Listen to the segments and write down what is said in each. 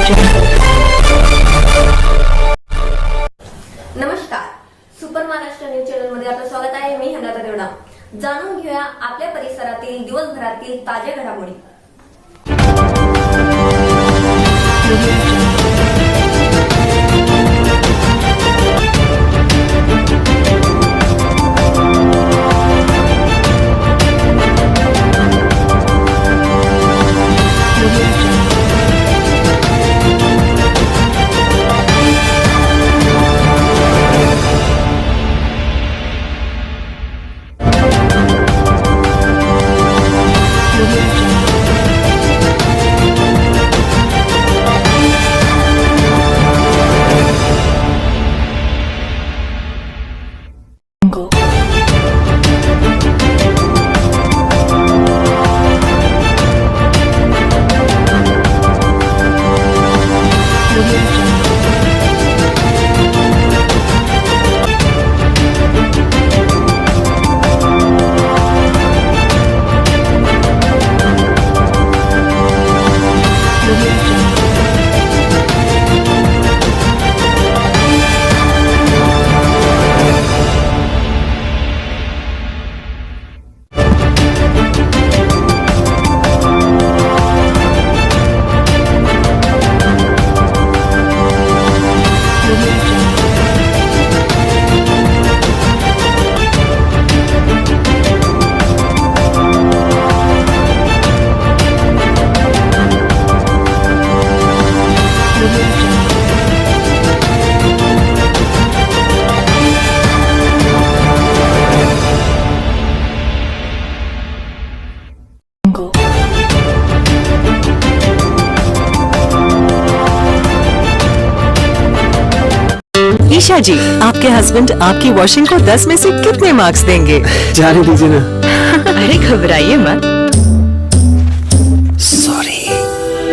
नमस्कार, super Maharashtra news channel मध्ये आपलं स्वागत आहे. मी हंगाता देवडा. जाणून घेऊया आपल्या परिसरातील दिवसभरातील ताज्या घडामोडी. ईशा जी, आपके हस्बैंड आपकी वॉशिंग को 10 में से कितने मार्क्स देंगे? जाने दीजिए ना। अरे घबराइए मत। सॉरी।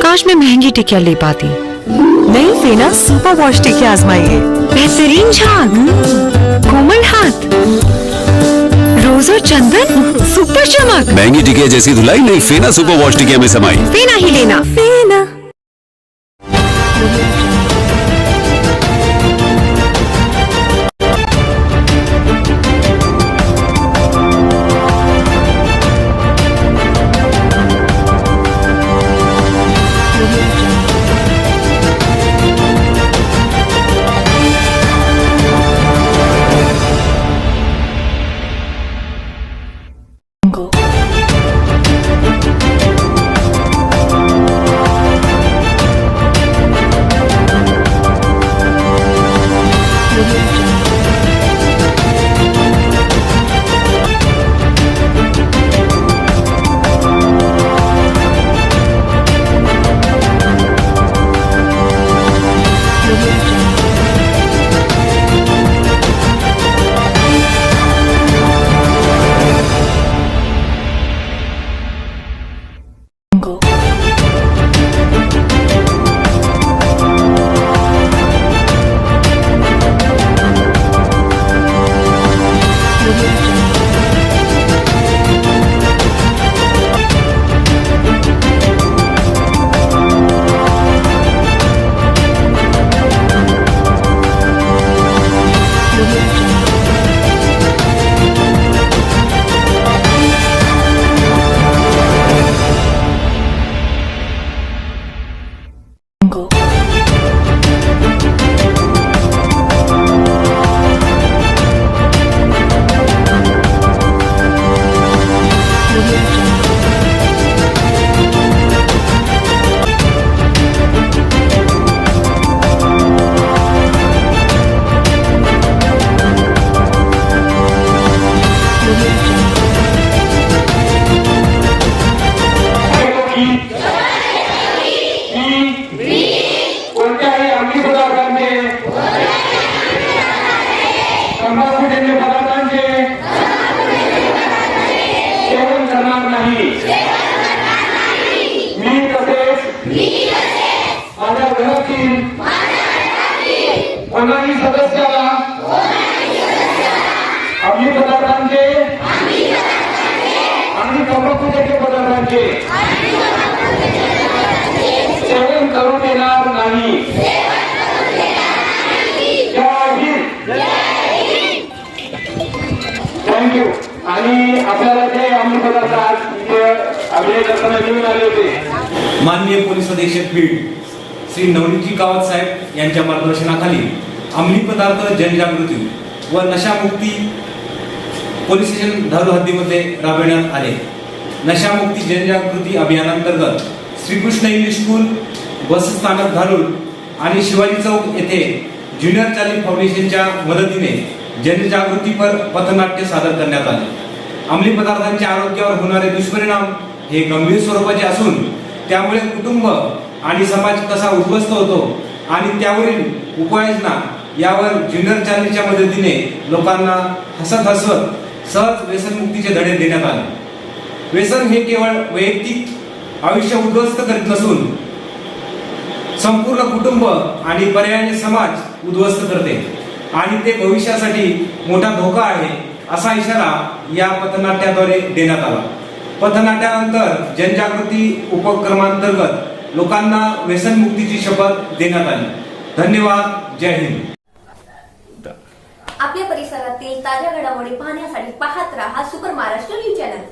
काश मैं महंगी टिकिया ले पाती। नहीं फेना सुपर वॉश टिकिया आजमाइए। बेहतरीन झाग, कोमल हाथ, रोज और चंदन, सुपर चमक। महंगी टिकिया जैसी धुलाई नहीं, फेना सुपर वॉश टिकिया में समाई। फेना ही लेना। फेना। कोणाही सदस्याला अंमली पदार्थांचे आणि तंबाखूचे पदार्थांचे सेवन करू देणार नाही. नाही जय हिंद थँक्यू. आणि आपल्याला ते अंमली पदार्थ आज इथे अभिनय करताना घेऊन आले होते. माननीय पोलीस अधीक्षक बीड श्री नवनीतजी कावत साहेब यांच्या मार्गदर्शनाखाली अंमली पदार्थ जनजागृती व नशामुक्ती पोलीस स्टेशन धारूर हद्दीमध्ये राबविण्यात आले. नशामुक्ती जनजागृती अभियानांतर्गत श्रीकृष्ण इंग्लिश स्कूल, बसस्थानक धारूर आणि शिवाजी चौक येथे ज्युनियर चार्ली फाउंडेशनच्या मदतीने जनजागृतीपर पथनाट्य सादर करण्यात आले. अंमली पदार्थांच्या आरोग्यावर होणारे दुष्परिणाम हे गंभीर स्वरूपाचे असून त्यामुळे कुटुंब आणि समाज कसा उद्ध्वस्त होतो आणि त्यावरील उपाययोजना यावर ज्युनियर चार्लीच्या मदतीने लोकांना हसत सहज व्यसनमुक्तीचे धडे देण्यात आले. व्यसन हे केवळ वैयक्तिक आयुष्य उद्ध्वस्त करीत नसून संपूर्ण कुटुंब आणि पर्यायाने समाज उद्ध्वस्त करते आणि ते भविष्यासाठी मोठा धोका आहे असा इशारा या पथनाट्याद्वारे देण्यात आला. पथनाट्यानंतर जनजागृती उपक्रमांतर्गत लोकांना व्यसनमुक्तीची शपथ देण्यात आली. धन्यवाद. जय हिंद. आपल्या परिसरातील ताज्या घडामोडी पाहण्यासाठी पाहत राहा सुपर महाराष्ट्र न्यूज चॅनल.